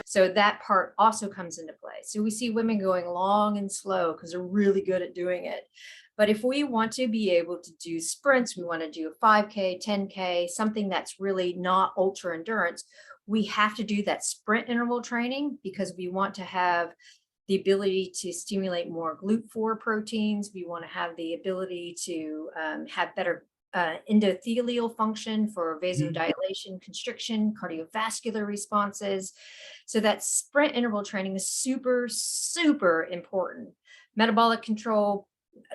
So that part also comes into play. So we see women going long and slow because they're really good at doing it. But if we want to be able to do sprints, we want to do a 5K, 10K, something that's really not ultra endurance, we have to do that sprint interval training because we want to have the ability to stimulate more GLUT4 proteins. We want to have the ability to have better endothelial function for vasodilation, constriction, cardiovascular responses. So that sprint interval training is super, super important. Metabolic control,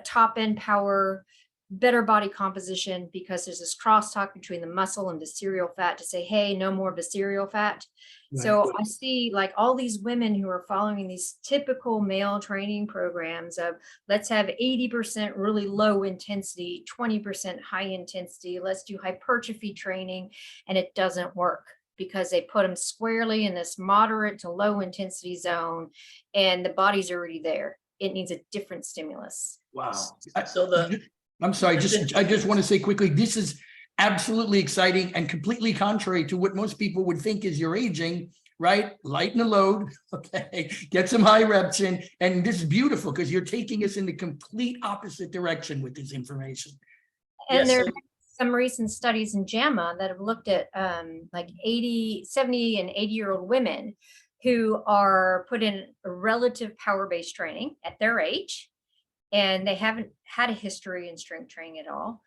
top end power, better body composition, because there's this crosstalk between the muscle and visceral fat to say, hey, no more visceral fat. Right. So I see like all these women who are following these typical male training programs of let's have 80% really low intensity, 20% high intensity, let's do hypertrophy training, and it doesn't work because they put them squarely in this moderate to low intensity zone and the body's already there. It needs a different stimulus. Wow. So I'm sorry, I just want to say quickly, this is absolutely exciting and completely contrary to what most people would think is you're aging, right? Lighten the load, okay, get some high reps in, and this is beautiful because you're taking us in the complete opposite direction with this information. And there are some recent studies in JAMA that have looked at like 80, 70 and 80-year-old women who are put in a relative power-based training at their age, and they haven't had a history in strength training at all.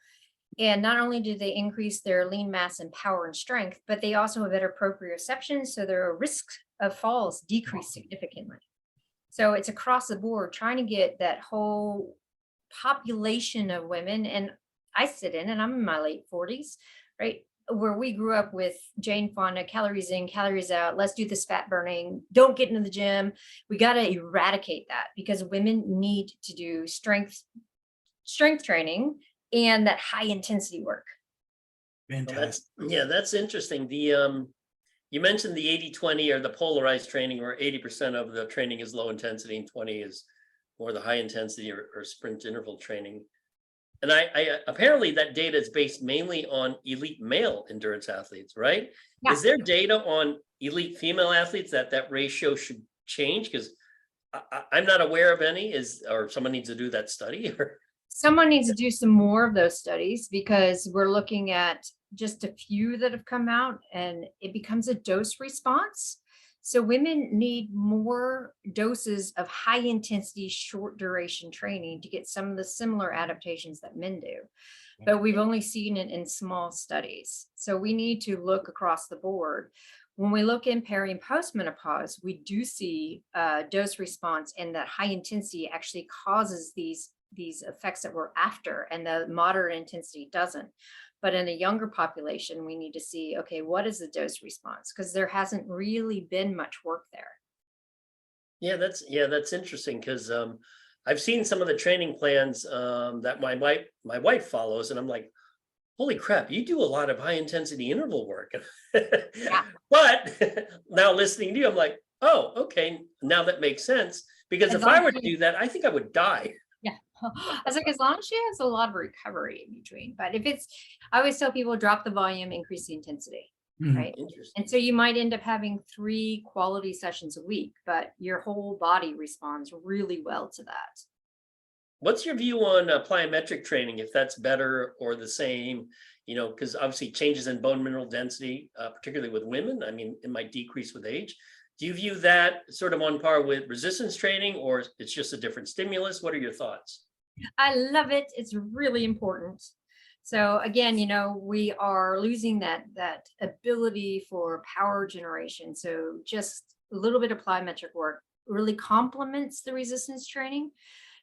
And not only do they increase their lean mass and power and strength, but they also have better proprioception, so their risk of falls decrease significantly. So it's across the board, trying to get that whole population of women, and I sit in, and I'm in my late 40s, right? Where we grew up with Jane Fonda, calories in, calories out, let's do this fat burning, don't get into the gym. We got to eradicate that because women need to do strength training and that high intensity work. Fantastic. Well, that's interesting. You mentioned the 80-20 or the polarized training, where 80% of the training is low intensity and 20 is more the high intensity or sprint interval training. And I apparently that data is based mainly on elite male endurance athletes, right? Yeah. Is there data on elite female athletes that ratio should change? Because I'm not aware of any. Or someone needs to do that study? Or someone needs to do some more of those studies, because we're looking at just a few that have come out and it becomes a dose response. So women need more doses of high intensity, short duration training to get some of the similar adaptations that men do. But we've only seen it in small studies. So we need to look across the board. When we look in peri and postmenopause, we do see dose response, and that high intensity actually causes these effects that we're after, and the moderate intensity doesn't. But in a younger population, we need to see, okay, what is the dose response? Because there hasn't really been much work there. Yeah, that's interesting, because I've seen some of the training plans that my wife follows, and I'm like, holy crap, you do a lot of high intensity interval work. Yeah. But now listening to you, I'm like, oh, okay, now that makes sense. Because if I were to do that, I think I would die. Yeah, I was like, as long as she has a lot of recovery in between. But if I always tell people, drop the volume, increase the intensity, right? And so you might end up having 3 quality sessions a week, but your whole body responds really well to that. What's your view on plyometric training, if that's better or the same? Because obviously changes in bone mineral density, particularly with women, I mean, it might decrease with age. Do you view that sort of on par with resistance training, or it's just a different stimulus? What are your thoughts? I love it. It's really important. So again, we are losing that ability for power generation. So just a little bit of plyometric work really complements the resistance training.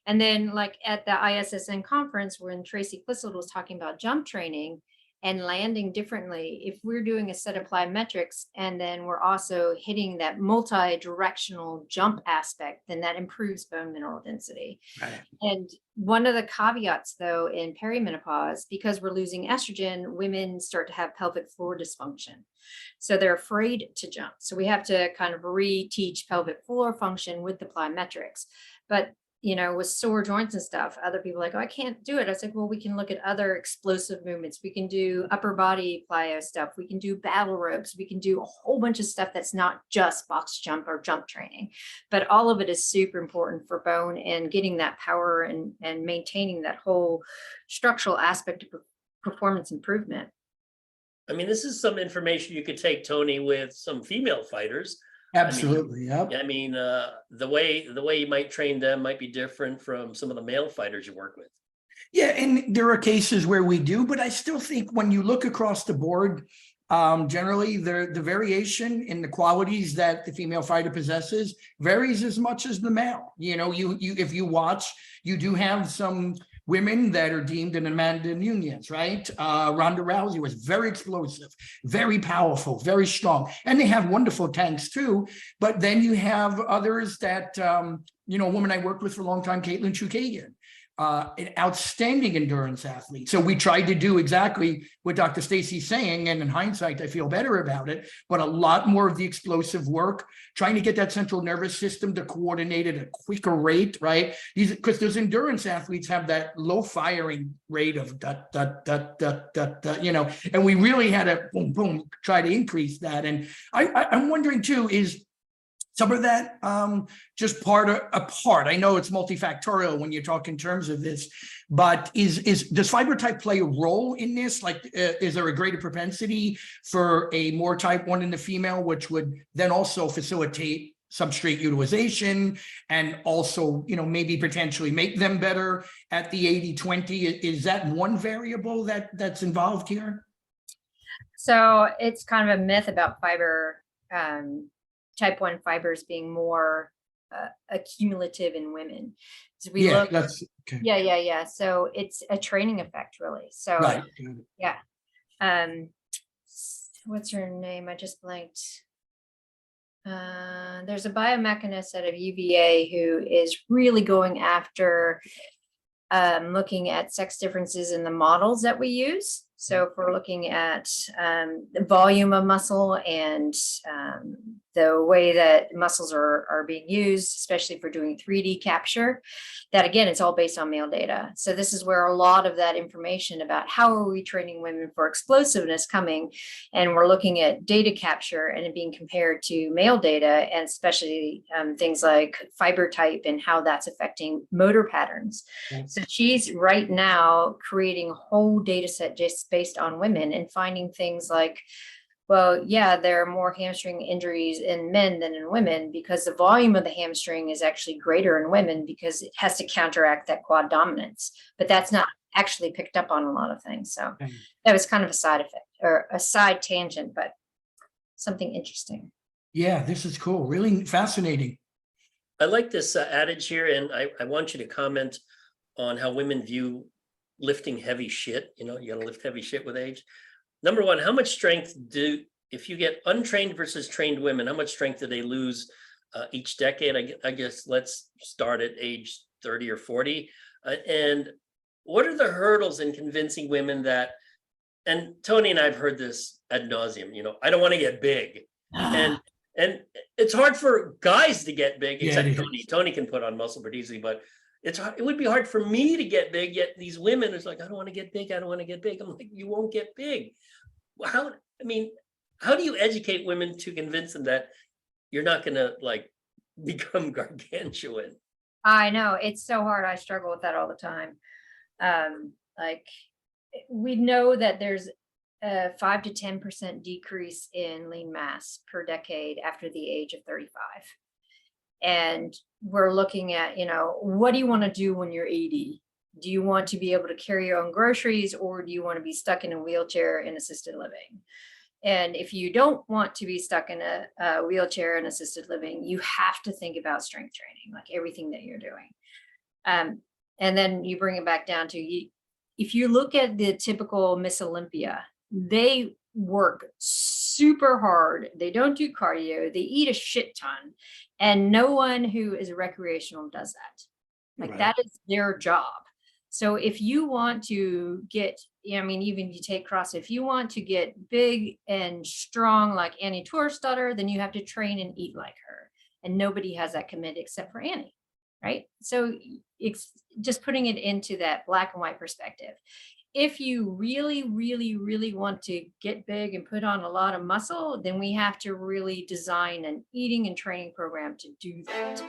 And then like at the ISSN conference, when Tracy Clissold was talking about jump training and landing differently, if we're doing a set of plyometrics and then we're also hitting that multi-directional jump aspect, then that improves bone mineral density. Right. And one of the caveats though in perimenopause, because we're losing estrogen, women start to have pelvic floor dysfunction. So they're afraid to jump. So we have to kind of reteach pelvic floor function with the plyometrics. But with sore joints and stuff, other people are like, oh, I can't do it. I was like, well, we can look at other explosive movements. We can do upper body plyo stuff. We can do battle ropes. We can do a whole bunch of stuff that's not just box jump or jump training, but all of it is super important for bone and getting that power and maintaining that whole structural aspect of performance improvement. I mean, this is some information you could take, Tony, with some female fighters. Absolutely. Yeah. I mean, the way you might train them might be different from some of the male fighters you work with. Yeah, and there are cases where we do, but I still think when you look across the board, generally the variation in the qualities that the female fighter possesses varies as much as the male. You if you watch, you do have some women that are deemed an Amanda Nunes, right? Ronda Rousey was very explosive, very powerful, very strong. And they have wonderful tanks too. But then you have others that, a woman I worked with for a long time, Caitlin Chukagian, an outstanding endurance athlete. So we tried to do exactly what Dr. Stacy's saying, and in hindsight, I feel better about it, but a lot more of the explosive work, trying to get that central nervous system to coordinate at a quicker rate, right? Because those endurance athletes have that low firing rate of and we really had to boom, boom, try to increase that. And I'm wondering too, is some of that just part. I know it's multifactorial when you talk in terms of this, but does fiber type play a role in this? Like, is there a greater propensity for a more type 1 in the female, which would then also facilitate substrate utilization and also, maybe potentially make them better at the 80-20? Is that one variable that's involved here? So it's kind of a myth about fiber, type 1 fibers being more accumulative in women. So we look, that's okay. Yeah. So it's a training effect, really. So right. Yeah. What's her name? I just blanked. There's a biomechanist out of UVA who is really going after looking at sex differences in the models that we use. So if we're looking at the volume of muscle and the way that muscles are being used, especially for doing 3D capture, that again, it's all based on male data. So this is where a lot of that information about how are we training women for explosiveness coming, and we're looking at data capture and it being compared to male data, and especially things like fiber type and how that's affecting motor patterns. So she's right now creating a whole data set just based on women and finding things like, well, yeah, there are more hamstring injuries in men than in women because the volume of the hamstring is actually greater in women because it has to counteract that quad dominance. But that's not actually picked up on a lot of things. So that was kind of a side effect or a side tangent, but something interesting. Yeah, this is cool. Really fascinating. I like this adage here, and I want you to comment on how women view lifting heavy shit. You gotta lift heavy shit with age. Number one, how much strength if you get untrained versus trained women, how much strength do they lose each decade? I guess let's start at age 30 or 40. And what are the hurdles in convincing women that, and Tony and I've heard this ad nauseum, I don't want to get big. And it's hard for guys to get big, except Tony. Tony can put on muscle pretty easily, but it would be hard for me to get big, yet these women is like, I don't want to get big. I don't want to get big. I'm like, you won't get big. How do you educate women to convince them that you're not going to become gargantuan? I know, it's so hard. I struggle with that all the time. We know that there's a 5 to 10% decrease in lean mass per decade after the age of 35. And we're looking at, what do you want to do when you're 80? Do you want to be able to carry your own groceries, or do you want to be stuck in a wheelchair in assisted living? And if you don't want to be stuck in a wheelchair in assisted living, you have to think about strength training, like everything that you're doing. And then you bring it back down to, if you look at the typical Miss Olympia, they work super hard. They don't do cardio. They eat a shit ton. And no one who is recreational does that. That is their job. So if you want to get, even if you take CrossFit, if you want to get big and strong like Annie Tourstadter, then you have to train and eat like her. And nobody has that commitment except for Annie, right? So it's just putting it into that black and white perspective. If you really, really, really want to get big and put on a lot of muscle, then we have to really design an eating and training program to do that.